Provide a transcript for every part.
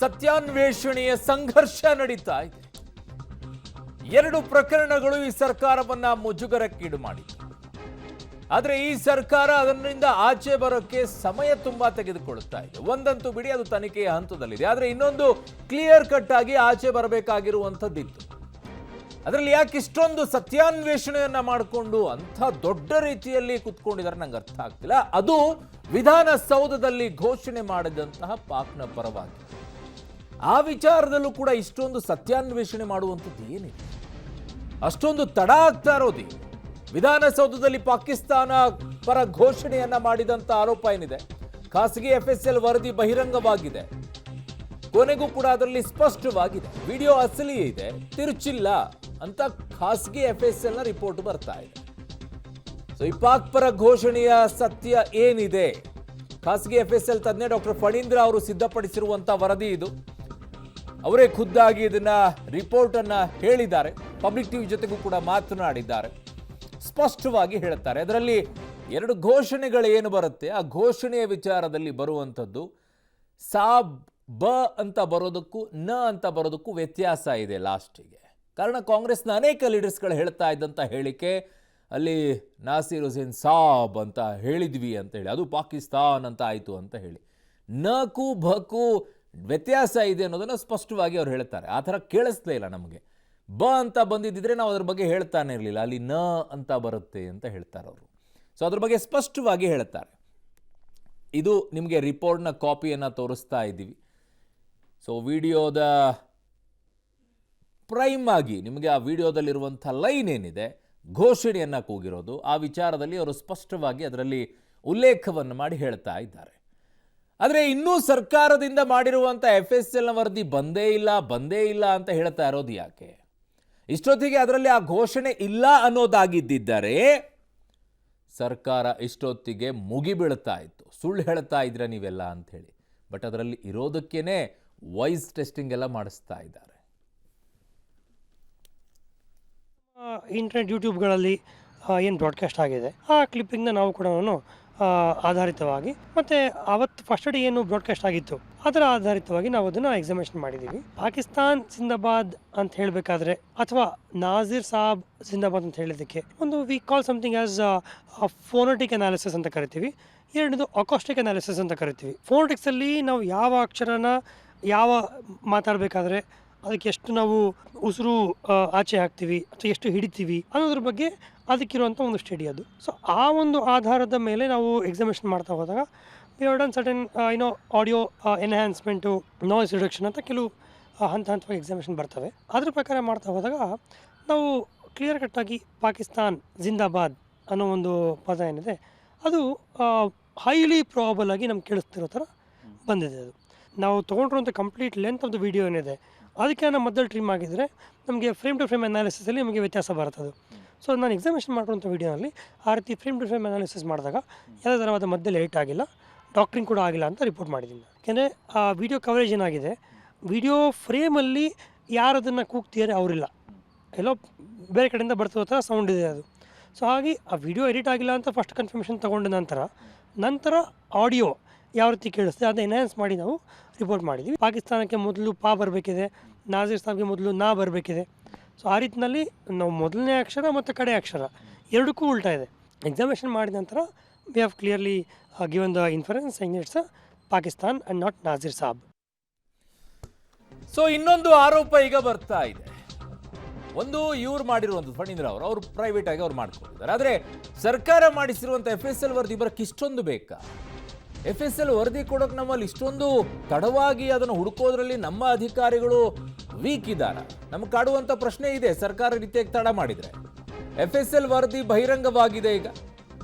ಸತ್ಯಾನ್ವೇಷಣೆಯ ಸಂಘರ್ಷ ನಡೀತಾ ಇದೆ. ಎರಡು ಪ್ರಕರಣಗಳು ಈ ಸರ್ಕಾರವನ್ನ ಮುಜುಗರಕ್ಕೀಡು ಮಾಡಿದೆ. ಆದರೆ ಈ ಸರ್ಕಾರ ಅದರಿಂದ ಆಚೆ ಬರೋಕ್ಕೆ ಸಮಯ ತುಂಬಾ ತೆಗೆದುಕೊಳ್ಳುತ್ತಾ ಇದೆ. ಒಂದಂತೂ ಬಿಡಿ, ಅದು ತನಿಖೆಯ ಹಂತದಲ್ಲಿದೆ. ಆದರೆ ಇನ್ನೊಂದು ಕ್ಲಿಯರ್ ಕಟ್ ಆಗಿ ಆಚೆ ಬರಬೇಕಾಗಿರುವಂಥದ್ದಿತ್ತು. ಅದರಲ್ಲಿ ಯಾಕೆ ಇಷ್ಟೊಂದು ಸತ್ಯಾನ್ವೇಷಣೆಯನ್ನ ಮಾಡಿಕೊಂಡು ಅಂಥ ದೊಡ್ಡ ರೀತಿಯಲ್ಲಿ ಕುತ್ಕೊಂಡಿದ್ದಾರೆ ನಂಗೆ ಅರ್ಥ ಆಗ್ತಿಲ್ಲ. ಅದು ವಿಧಾನಸೌಧದಲ್ಲಿ ಘೋಷಣೆ ಮಾಡಿದಂತಹ ಪಾಕ್ನ ಪರವಾಗಿ. ಆ ವಿಚಾರದಲ್ಲೂ ಕೂಡ ಇಷ್ಟೊಂದು ಸತ್ಯಾನ್ವೇಷಣೆ ಮಾಡುವಂಥದ್ದು ಏನಿದೆ? ಅಷ್ಟೊಂದು ತಡ ಆಗ್ತಾ ಇರೋದು ವಿಧಾನಸೌಧದಲ್ಲಿ ಪಾಕಿಸ್ತಾನ ಪರ ಘೋಷಣೆಯನ್ನ ಮಾಡಿದಂತ ಆರೋಪ ಏನಿದೆ, ಖಾಸಗಿ FSL ವರದಿ ಬಹಿರಂಗವಾಗಿದೆ. ಕೊನೆಗೂ ಕೂಡ ಅದರಲ್ಲಿ ಸ್ಪಷ್ಟವಾಗಿದೆ, ವಿಡಿಯೋ ಅಸಲಿ ಇದೆ, ತಿರುಚಿಲ್ಲ ಅಂತ ಖಾಸಗಿ FSL ನ ರಿಪೋರ್ಟ್ ಬರ್ತಾ ಇದೆ. ಸೊ ಈ ಪಾಕ್ ಪರ ಘೋಷಣೆಯ ಸತ್ಯ ಏನಿದೆ? ಖಾಸಗಿ FSL ತಜ್ಞ ಡಾಕ್ಟರ್ ಫಣೀಂದ್ರ ಅವರು ಸಿದ್ಧಪಡಿಸಿರುವಂತ ವರದಿ ಇದು. ಅವರೇ ಖುದ್ದಾಗಿ ಇದನ್ನ ರಿಪೋರ್ಟ್ ಅನ್ನ ಹೇಳಿದ್ದಾರೆ. ಪಬ್ಲಿಕ್ ಟಿವಿ ಜೊತೆಗೂ ಕೂಡ ಮಾತನಾಡಿದ್ದಾರೆ. ಸ್ಪಷ್ಟವಾಗಿ ಹೇಳುತ್ತಾರೆ. ಅದರಲ್ಲಿ ಎರಡು ಘೋಷಣೆಗಳು ಏನು ಬರುತ್ತೆ, ಆ ಘೋಷಣೆಯ ವಿಚಾರದಲ್ಲಿ ಬರುವಂಥದ್ದು ಸಾಬ್ ಬ ಅಂತ ಬರೋದಕ್ಕೂ ನ ಅಂತ ಬರೋದಕ್ಕೂ ವ್ಯತ್ಯಾಸ ಇದೆ ಲಾಸ್ಟಿಗೆ. ಕಾರಣ ಕಾಂಗ್ರೆಸ್ನ ಅನೇಕ ಲೀಡರ್ಸ್ಗಳು ಹೇಳ್ತಾ ಇದ್ದಂಥ ಹೇಳಿಕೆ, ಅಲ್ಲಿ ನಾಸೀರ್ ಹುಸೇನ್ ಸಾಬ್ ಅಂತ ಹೇಳಿದ್ವಿ ಅಂತ ಹೇಳಿ, ಅದು ಪಾಕಿಸ್ತಾನ್ ಅಂತ ಆಯಿತು ಅಂತ ಹೇಳಿ. ನಕು ಭಕು ವ್ಯತ್ಯಾಸ ಇದೆ ಅನ್ನೋದನ್ನು ಸ್ಪಷ್ಟವಾಗಿ ಅವ್ರು ಹೇಳ್ತಾರೆ. ಆ ಥರ ಕೇಳಿಸ್ಲೇ ಇಲ್ಲ ನಮಗೆ. ಬ ಅಂತ ಬಂದಿದ್ದಿದ್ರೆ ನಾವು ಅದ್ರ ಬಗ್ಗೆ ಹೇಳ್ತಾನೆ ಇರಲಿಲ್ಲ, ಅಲ್ಲಿ ನ ಅಂತ ಬರುತ್ತೆ ಅಂತ ಹೇಳ್ತಾರೆ ಅವರು. ಸೊ ಅದ್ರ ಬಗ್ಗೆ ಸ್ಪಷ್ಟವಾಗಿ ಹೇಳ್ತಾರೆ. ಇದು ನಿಮಗೆ ರಿಪೋರ್ಟ್ನ ಕಾಪಿಯನ್ನು ತೋರಿಸ್ತಾ ಇದ್ದೀವಿ. ಸೊ ವಿಡಿಯೋದ ಪ್ರೈಮ್ ಆಗಿ ನಿಮಗೆ ಆ ವಿಡಿಯೋದಲ್ಲಿರುವಂಥ ಲೈನ್ ಏನಿದೆ, ಘೋಷಣೆಯನ್ನು ಕೂಗಿರೋದು, ಆ ವಿಚಾರದಲ್ಲಿ ಅವರು ಸ್ಪಷ್ಟವಾಗಿ ಅದರಲ್ಲಿ ಉಲ್ಲೇಖವನ್ನು ಮಾಡಿ ಹೇಳ್ತಾ ಇದ್ದಾರೆ. ಆದರೆ ಇನ್ನೂ ಸರ್ಕಾರದಿಂದ ಮಾಡಿರುವಂಥ FSL ನ ವರದಿ ಬಂದೇ ಇಲ್ಲ ಅಂತ ಹೇಳ್ತಾ ಇರೋದು ಯಾಕೆ? ಇಷ್ಟೊತ್ತಿಗೆ ಅದರಲ್ಲಿ ಆ ಘೋಷಣೆ ಇಲ್ಲ ಅನ್ನೋದಾಗಿದ್ದರೆ ಸರ್ಕಾರ ಇಷ್ಟೊತ್ತಿಗೆ ಮುಗಿಬೀಳ್ತಾ ಇತ್ತು. ಸುಳ್ಳು ಹೇಳ್ತಾ ಇದ್ರೆ ನೀವೆಲ್ಲ ಅಂತ ಹೇಳಿ. ಬಟ್ ಅದರಲ್ಲಿ ಇರೋದಕ್ಕೇನೆ ವಾಯ್ಸ್ ಟೆಸ್ಟಿಂಗ್ ಎಲ್ಲ ಮಾಡಿಸ್ತಾ ಇದ್ದಾರೆ. ಇಂಟರ್ನೆಟ್ ಯೂಟ್ಯೂಬ್ಗಳಲ್ಲಿ ಏನು ಬ್ರಾಡ್ಕಾಸ್ಟ್ ಆಗಿದೆ ಆ ಕ್ಲಿಪ್ಪಿಂಗ್ನ ನಾವು ಕೂಡ ಆಧಾರಿತವಾಗಿ ಮತ್ತು ಅವತ್ತು ಫಸ್ಟ್ ಡೇ ಏನು ಬ್ರಾಡ್ಕಾಸ್ಟ್ ಆಗಿತ್ತು ಅದರ ಆಧಾರಿತವಾಗಿ ನಾವು ಅದನ್ನು ಎಕ್ಸಾಮಿನೇಷನ್ ಮಾಡಿದ್ದೀವಿ. ಪಾಕಿಸ್ತಾನ್ ಜಿಂದಾಬಾದ್ ಅಂತ ಹೇಳಬೇಕಾದ್ರೆ ಅಥವಾ ನಾಜೀರ್ ಸಾಬ್ ಜಿಂದಾಬಾದ್ ಅಂತ ಹೇಳೋದಕ್ಕೆ ಒಂದು we call something as phonetic analysis ಅಂತ ಕರಿತೀವಿ. ಎರಡನೇದು ಅಕಾಸ್ಟಿಕ್ ಅನಾಲಿಸಿಸ್ ಅಂತ ಕರಿತೀವಿ. ಫೋನೆಟಿಕ್ಸಲ್ಲಿ ನಾವು ಯಾವ ಅಕ್ಷರನ ಯಾವ ಮಾತಾಡಬೇಕಾದ್ರೆ ಅದಕ್ಕೆ ಎಷ್ಟು ನಾವು ಉಸಿರು ಆಚೆ ಹಾಕ್ತೀವಿ ಅಥವಾ ಎಷ್ಟು ಹಿಡಿತೀವಿ ಅನ್ನೋದ್ರ ಬಗ್ಗೆ ಅದಕ್ಕಿರುವಂಥ ಒಂದು ಸ್ಟಡಿ ಅದು. ಸೊ ಆ ಒಂದು ಆಧಾರದ ಮೇಲೆ ನಾವು ಎಕ್ಸಾಮಿನೇಷನ್ ಮಾಡ್ತಾ ಹೋದಾಗ we have done certain audio enhancement, noise reduction ಅಂತ ಕೆಲವು ಹಂತವಾಗಿ ಎಕ್ಸಾಮಿನೇಷನ್ ಬರ್ತವೆ. ಅದ್ರ ಪ್ರಕಾರ ಮಾಡ್ತಾ ಹೋದಾಗ ನಾವು ಕ್ಲಿಯರ್ ಕಟ್ಟಾಗಿ ಪಾಕಿಸ್ತಾನ್ ಜಿಂದಾಬಾದ್ ಅನ್ನೋ ಒಂದು ಪದ ಏನಿದೆ ಅದು ಹೈಲಿ ಪ್ರಾಬಲ್ ಆಗಿ ನಮ್ಗೆ ಕೇಳಿಸ್ತಿರೋ ಥರ ಬಂದಿದೆ. ಅದು ನಾವು ತೊಗೊಂಡಿರುವಂಥ complete length of the video ಏನಿದೆ ಅದಕ್ಕೆ ನಮ್ಮ ಮಧ್ಯದಲ್ಲಿ ಟ್ರಿಮ್ ಆಗಿದ್ದರೆ ನಮಗೆ ಫ್ರೇಮ್ ಟು ಫ್ರೇಮ್ ಅನಾಲಿಸಿಸಲ್ಲಿ ನಮಗೆ ವ್ಯತ್ಯಾಸ ಬರ್ತದೆ. ಸೊ ನಾನು ಎಕ್ಸಾಮಿನೇಷನ್ ಮಾಡಿರೋಂಥ ವೀಡಿಯೋನಲ್ಲಿ ಆ ರೀತಿ ಫ್ರೇಮ್ ಟು ಫ್ರೇಮ್ ಅನಾಲಿಸಿಸ್ ಮಾಡಿದಾಗ ಯಾವುದೇ ಥರವಾದ ಮಧ್ಯದಲ್ಲಿ ಏಟ್ ಆಗಿಲ್ಲ, ಡಾಕ್ಟ್ರಿಂಗ್ ಕೂಡ ಆಗಿಲ್ಲ ಅಂತ ರಿಪೋರ್ಟ್ ಮಾಡಿದ್ದೀನಿ. ಯಾಕೆಂದರೆ ಆ ವಿಡಿಯೋ ಕವರೇಜ್ ಏನಾಗಿದೆ, ವಿಡಿಯೋ ಫ್ರೇಮಲ್ಲಿ ಯಾರದನ್ನು ಕೂಗ್ತಿದ್ದಾರೆ ಅವರಿಲ್ಲ, ಎಲ್ಲೋ ಬೇರೆ ಕಡೆಯಿಂದ ಬರ್ತಿರೋ ಥರ ಸೌಂಡ್ ಇದೆ ಅದು. ಸೊ ಹಾಗೆ ಆ ವಿಡಿಯೋ ಎಡಿಟ್ ಆಗಿಲ್ಲ ಅಂತ ಫಸ್ಟ್ ಕನ್ಫರ್ಮೇಷನ್ ತೊಗೊಂಡ ನಂತರ ಆಡಿಯೋ ಯಾವ ರೀತಿ ಕೇಳಿಸ್ತದೆ ಅದನ್ನ ಎನ್ಹ್ಯಾನ್ಸ್ ಮಾಡಿ ನಾವು ರಿಪೋರ್ಟ್ ಮಾಡಿದ್ದೀವಿ. ಪಾಕಿಸ್ತಾನಕ್ಕೆ ಮೊದಲು ಪಾ ಬರಬೇಕಿದೆ, ನಾಜೀರ್ ಸಾಬ್ಗೆ ಮೊದಲು ನಾ ಬರಬೇಕಿದೆ. ಸೊ ಆ ರೀತಿಯಲ್ಲಿ ನಾವು ಮೊದಲನೇ ಅಕ್ಷರ ಮತ್ತು ಕಡೆ ಅಕ್ಷರ ಎರಡಕ್ಕೂ ಉಲ್ಟಾ ಇದೆ. ಎಕ್ಸಾಮಿನೇಷನ್ ಮಾಡಿದ ನಂತರ we have clearly given the inference saying it's Pakistan and not Nazir Saab. So ಇನ್ನೊಂದು ಆರೋಪ ಈಗ ಬರ್ತಾ ಇದೆ. ಒಂದು ಇವ್ರು ಮಾಡಿರುವಂಥದ್ದು ಫಣೀಂದ್ರ ಅವರು ಪ್ರೈವೇಟ್ ಆಗಿ ಅವ್ರು ಮಾಡ್ಕೊಂಡಿದ್ದಾರೆ. ಆದರೆ ಸರ್ಕಾರ ಮಾಡಿಸಿರುವಂಥ FSL ವರದಿ ಬರೋಕ್ಕೆ ಇಷ್ಟೊಂದು ಬೇಕಾ? FSL ವರದಿ ಕೊಡೋಕೆ ನಮ್ಮಲ್ಲಿ ಇಷ್ಟೊಂದು ತಡವಾಗಿ ಅದನ್ನು ಹುಡುಕೋದ್ರಲ್ಲಿ ನಮ್ಮ ಅಧಿಕಾರಿಗಳು ವೀಕ್ ಇದ್ದಾರೆ. ನಮ್ಗೆ ಕಾಡುವಂಥ ಪ್ರಶ್ನೆ ಇದೆ, ಸರ್ಕಾರ ರೀತಿಯಾಗಿ ತಡ ಮಾಡಿದರೆ. FSL ವರದಿ ಬಹಿರಂಗವಾಗಿದೆ. ಈಗ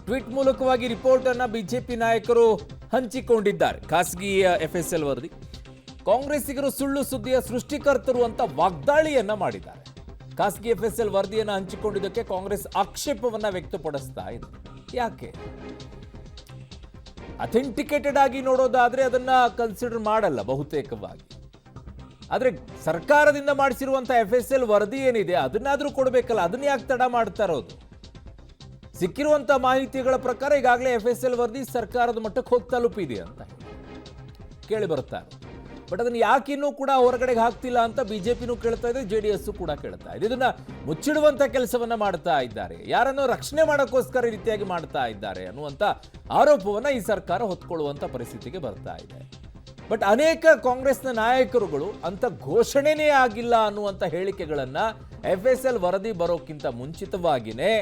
ಟ್ವೀಟ್ ಮೂಲಕವಾಗಿ ರಿಪೋರ್ಟನ್ನು BJP ನಾಯಕರು ಹಂಚಿಕೊಂಡಿದ್ದಾರೆ. ಖಾಸಗಿ FSL ವರದಿ ಕಾಂಗ್ರೆಸ್ಸಿಗರು ಸುಳ್ಳು ಸುದ್ದಿಯ ಸೃಷ್ಟಿಕರ್ತರು ಅಂತ ವಾಗ್ದಾಳಿಯನ್ನ ಮಾಡಿದ್ದಾರೆ. ಖಾಸಗಿ FSL ವರದಿಯನ್ನು ಹಂಚಿಕೊಂಡಿದ್ದಕ್ಕೆ ಕಾಂಗ್ರೆಸ್ ಆಕ್ಷೇಪವನ್ನ ವ್ಯಕ್ತಪಡಿಸ್ತಾ ಇದೆ. ಯಾಕೆ? ಅಥೆಂಟಿಕೇಟೆಡ್ ಆಗಿ ನೋಡೋದಾದ್ರೆ ಅದನ್ನ ಕನ್ಸಿಡರ್ ಮಾಡಲ್ಲ ಬಹುತೇಕವಾಗಿ. ಆದರೆ ಸರ್ಕಾರದಿಂದ ಮಾಡಿಸಿರುವಂಥ FSL ವರದಿ ಏನಿದೆ ಅದನ್ನಾದರೂ ಕೊಡಬೇಕಲ್ಲ, ಅದನ್ನ ಯಾಕೆ ತಡ ಮಾಡ್ತಾ ಇರೋದು? ಸಿಕ್ಕಿರುವಂಥ ಮಾಹಿತಿಗಳ ಪ್ರಕಾರ ಈಗಾಗಲೇ FSL ವರದಿ ಸರ್ಕಾರದ ಮಟ್ಟಕ್ಕೆ ಹೋಗಿ ತಲುಪಿದೆ ಅಂತ ಕೇಳಿ ಬರುತ್ತಾರೆ. ಬಟ್ ಅದನ್ನು ಯಾಕಿನ್ನೂ ಕೂಡ ಹೊರಗಡೆಗೆ ಹಾಕ್ತಿಲ್ಲ ಅಂತ ಬಿಜೆಪಿನೂ ಕೇಳ್ತಾ ಇದೆ, JDS ಕೂಡ ಕೇಳ್ತಾ ಇದೆ. ಇದನ್ನ ಮುಚ್ಚಿಡುವಂತ ಕೆಲಸವನ್ನ ಮಾಡ್ತಾ ಇದ್ದಾರೆ, ಯಾರನ್ನೋ ರಕ್ಷಣೆ ಮಾಡೋಕ್ಕೋಸ್ಕರ ಈ ರೀತಿಯಾಗಿ ಮಾಡ್ತಾ ಇದ್ದಾರೆ ಅನ್ನುವಂಥ ಆರೋಪವನ್ನ ಈ ಸರ್ಕಾರ ಹೊತ್ಕೊಳ್ಳುವಂತ ಪರಿಸ್ಥಿತಿಗೆ ಬರ್ತಾ ಇದೆ. ಬಟ್ ಅನೇಕ ಕಾಂಗ್ರೆಸ್ನ ನಾಯಕರುಗಳು ಅಂತ ಘೋಷಣೆನೇ ಆಗಿಲ್ಲ ಅನ್ನುವಂಥ ಹೇಳಿಕೆಗಳನ್ನ FSL ವರದಿ ಬರೋಕ್ಕಿಂತ ಮುಂಚಿತವಾಗಿಯೇ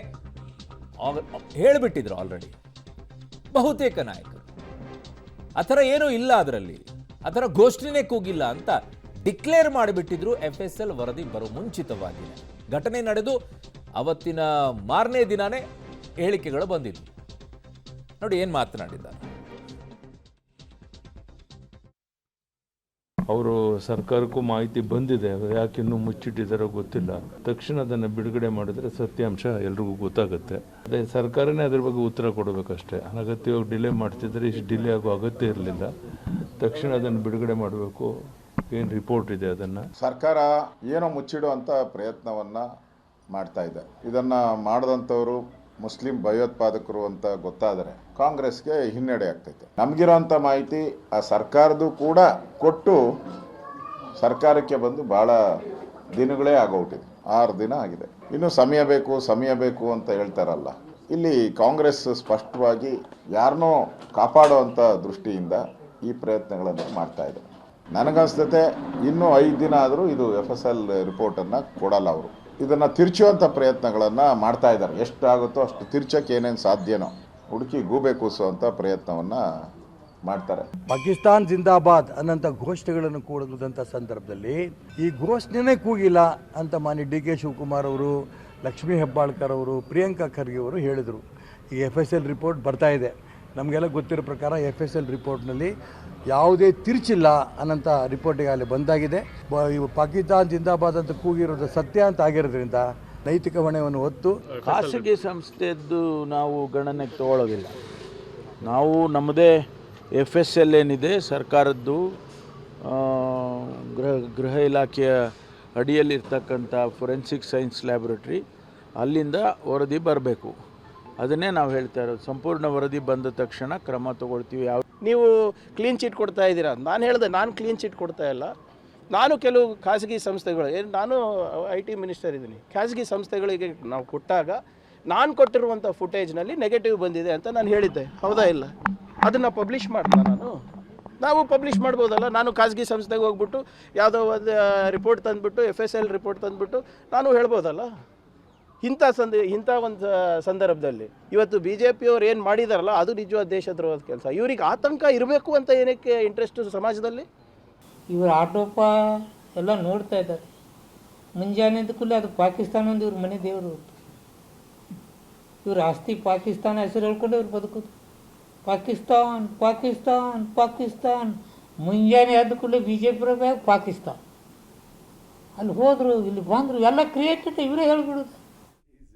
ಹೇಳಿಬಿಟ್ಟಿದ್ರು ಆಲ್ರೆಡಿ ಬಹುತೇಕ ನಾಯಕರು. ಆ ಥರ ಏನೂ ಇಲ್ಲ, ಅದರಲ್ಲಿ ಆ ಥರ ಘೋಷಣೆನೇ ಕೂಗಿಲ್ಲ ಅಂತ ಡಿಕ್ಲೇರ್ ಮಾಡಿಬಿಟ್ಟಿದ್ರು FSL ವರದಿ ಬರೋ ಮುಂಚಿತವಾಗಿಯೇ. ಘಟನೆ ನಡೆದು ಅವತ್ತಿನ ಮಾರನೇ ದಿನಾನೇ ಹೇಳಿಕೆಗಳು ಬಂದಿದ್ವು. ನೋಡಿ ಏನು ಮಾತನಾಡಿದ್ದಾರೆ. ಅವರು ಸರ್ಕಾರಕ್ಕೂ ಮಾಹಿತಿ ಬಂದಿದೆ, ಯಾಕೆ ಇನ್ನೂ ಮುಚ್ಚಿಟ್ಟಿದ್ದಾರೋ ಗೊತ್ತಿಲ್ಲ. ತಕ್ಷಣ ಅದನ್ನು ಬಿಡುಗಡೆ ಮಾಡಿದ್ರೆ ಸತ್ಯಾಂಶ ಎಲ್ರಿಗೂ ಗೊತ್ತಾಗುತ್ತೆ. ಅದೇ ಸರ್ಕಾರನೇ ಅದ್ರ ಬಗ್ಗೆ ಉತ್ತರ ಕೊಡಬೇಕಷ್ಟೇ. ಅನಗತ್ಯವಾಗಿ ಡಿಲೇ ಮಾಡ್ತಿದ್ರೆ ಇಷ್ಟು ಡಿಲೇ ಆಗೋ ಅಗತ್ಯ ಇರಲಿಲ್ಲ. ತಕ್ಷಣ ಅದನ್ನು ಬಿಡುಗಡೆ ಮಾಡಬೇಕು. ಏನು ರಿಪೋರ್ಟ್ ಇದೆ ಅದನ್ನು ಸರ್ಕಾರ ಏನೋ ಮುಚ್ಚಿಡುವಂಥ ಪ್ರಯತ್ನವನ್ನು ಮಾಡ್ತಾ ಇದೆ. ಇದನ್ನು ಮಾಡಿದಂಥವರು ಮುಸ್ಲಿಂ ಭಯೋತ್ಪಾದಕರು ಅಂತ ಗೊತ್ತಾದರೆ ಕಾಂಗ್ರೆಸ್ಗೆ ಹಿನ್ನಡೆ ಆಗ್ತೈತೆ. ನಮಗಿರೋಂಥ ಮಾಹಿತಿ ಆ ಸರ್ಕಾರದ್ದು ಕೂಡ ಕೊಟ್ಟು ಸರ್ಕಾರಕ್ಕೆ ಬಂದು ಭಾಳ ದಿನಗಳೇ ಆಗೋಗ್ಬಿಟ್ಟಿದೆ. 6 ದಿನ ಆಗಿದೆ. ಇನ್ನು ಸಮಯ ಬೇಕು ಅಂತ ಹೇಳ್ತಾರಲ್ಲ, ಇಲ್ಲಿ ಕಾಂಗ್ರೆಸ್ ಸ್ಪಷ್ಟವಾಗಿ ಯಾರನ್ನೋ ಕಾಪಾಡುವಂಥ ದೃಷ್ಟಿಯಿಂದ ಈ ಪ್ರಯತ್ನಗಳನ್ನು ಮಾಡ್ತಾ ಇದೆ. ನನಗನ್ಸ್ತತೆ ಇನ್ನೂ 5 ದಿನ ಆದರೂ ಇದು FSL ರಿಪೋರ್ಟನ್ನು ಕೊಡಲ್ಲ. ಅವರು ಇದನ್ನು ತಿರ್ಚುವಂಥ ಪ್ರಯತ್ನಗಳನ್ನು ಮಾಡ್ತಾ ಇದ್ದಾರೆ. ಎಷ್ಟಾಗುತ್ತೋ ಅಷ್ಟು ತಿರ್ಚಕ್ಕೆ ಏನೇನು ಸಾಧ್ಯನೋ ಹುಡುಕಿ ಗೂಬೆ ಕೂಸುವಂಥ ಪ್ರಯತ್ನವನ್ನು ಮಾಡ್ತಾರೆ. ಪಾಕಿಸ್ತಾನ್ ಜಿಂದಾಬಾದ್ ಅನ್ನೋಂಥ ಘೋಷಣೆಗಳನ್ನು ಕೂಡಿದಂಥ ಸಂದರ್ಭದಲ್ಲಿ ಈ ಘೋಷಣೆನೇ ಕೂಗಿಲ್ಲ ಅಂತ ಮಾನ್ಯ DK ಶಿವಕುಮಾರ್ ಅವರು, ಲಕ್ಷ್ಮೀ ಹೆಬ್ಬಾಳ್ಕರ್ ಅವರು, ಪ್ರಿಯಾಂಕಾ ಖರ್ಗೆ ಅವರು ಹೇಳಿದರು. ಈ FSL ರಿಪೋರ್ಟ್ ಬರ್ತಾ ಇದೆ. ನಮಗೆಲ್ಲ ಗೊತ್ತಿರೋ ಪ್ರಕಾರ FSL ರಿಪೋರ್ಟ್ನಲ್ಲಿ ಯಾವುದೇ ತಿರುಚಿಲ್ಲ ಅನ್ನೋಂಥ ರಿಪೋರ್ಟಿಗೆ ಅಲ್ಲಿ ಬಂದಾಗಿದೆ. ಇವು ಪಾಕಿಸ್ತಾನ್ ಜಿಂದಾಬಾದ್ ಅಂತ ಕೂಗಿರೋದು ಸತ್ಯ ಅಂತ ಆಗಿರೋದ್ರಿಂದ ನೈತಿಕ ಹೊಣೆಯನ್ನು ಹೊತ್ತು ಖಾಸಗಿ ಸಂಸ್ಥೆದ್ದು ನಾವು ಗಣನೆಗೆ ತಗೊಳ್ಳೋದಿಲ್ಲ. ನಾವು ನಮ್ಮದೇ FSL ಏನಿದೆ ಸರ್ಕಾರದ್ದು ಗೃಹ ಇಲಾಖೆಯ ಅಡಿಯಲ್ಲಿರ್ತಕ್ಕಂಥ ಫೊರೆನ್ಸಿಕ್ ಸೈನ್ಸ್ ಲ್ಯಾಬೊರೇಟ್ರಿ, ಅಲ್ಲಿಂದ ವರದಿ ಬರಬೇಕು. ಅದನ್ನೇ ನಾವು ಹೇಳ್ತಾ ಇರೋದು. ಸಂಪೂರ್ಣ ವರದಿ ಬಂದ ತಕ್ಷಣ ಕ್ರಮ ತಗೊಳ್ತೀವಿ. ನೀವು ಕ್ಲೀನ್ ಚಿಟ್ ಕೊಡ್ತಾ ಇದ್ದೀರಾ. ನಾನು ಹೇಳಿದೆ, ನಾನು ಕ್ಲೀನ್ ಚಿಟ್ ಕೊಡ್ತಾ ಇಲ್ಲ. ನಾನು ಕೆಲವು ಖಾಸಗಿ ಸಂಸ್ಥೆಗಳು, ನಾನು IT ಮಿನಿಸ್ಟರ್ ಇದ್ದೀನಿ, ಖಾಸಗಿ ಸಂಸ್ಥೆಗಳಿಗೆ ನಾವು ಕೊಟ್ಟಾಗ ನಾನು ಕೊಟ್ಟಿರುವಂಥ ಫುಟೇಜ್ನಲ್ಲಿ ನೆಗೆಟಿವ್ ಬಂದಿದೆ ಅಂತ ನಾನು ಹೇಳಿದ್ದೆ, ಹೌದಾ ಇಲ್ಲ? ಅದನ್ನು ಪಬ್ಲಿಷ್ ಮಾಡ್ತಾ ನಾವು ಪಬ್ಲಿಷ್ ಮಾಡ್ಬೋದಲ್ಲ. ನಾನು ಖಾಸಗಿ ಸಂಸ್ಥೆಗೆ ಹೋಗ್ಬಿಟ್ಟು ಯಾವುದೋ ಒಂದು ರಿಪೋರ್ಟ್ ತಂದುಬಿಟ್ಟು FSL ರಿಪೋರ್ಟ್ ತಂದುಬಿಟ್ಟು ನಾನು ಹೇಳ್ಬೋದಲ್ಲ. ಇಂಥ ಒಂದು ಸಂದರ್ಭದಲ್ಲಿ ಇವತ್ತು BJPಯವ್ರು ಏನು ಮಾಡಿದಾರಲ್ಲ ಅದು ನಿಜವಾದ ದೇಶದ್ರೋಹದ ಕೆಲಸ. ಇವ್ರಿಗೆ ಆತಂಕ ಇರಬೇಕು ಅಂತ ಏನಕ್ಕೆ ಇಂಟ್ರೆಸ್ಟ್ ಸಮಾಜದಲ್ಲಿ? ಇವರು ಆಟೋಪ ಎಲ್ಲ ನೋಡ್ತಾ ಇದ್ದಾರೆ. ಮುಂಜಾನೆದ ಕೂಡಲೇ ಅದು ಪಾಕಿಸ್ತಾನ ಒಂದು ಇವ್ರ ಮನೆ ದೇವರು. ಇವ್ರ ಆಸ್ತಿ ಪಾಕಿಸ್ತಾನ ಹೆಸರು ಹೇಳ್ಕೊಂಡು ಇವ್ರು ಬದುಕೋದು. ಪಾಕಿಸ್ತಾನ್ ಪಾಕಿಸ್ತಾನ್ ಪಾಕಿಸ್ತಾನ್. ಮುಂಜಾನೆ ಎದ್ದ ಕೂಡಲೇ BJP ಪಾಕಿಸ್ತಾನ್. ಅಲ್ಲಿ ಹೋದರು, ಇಲ್ಲಿ ಬಂದರು, ಎಲ್ಲ ಕ್ರಿಯೇಟೆಡ್ ಇವರೇ ಹೇಳ್ಬಿಡೋದು.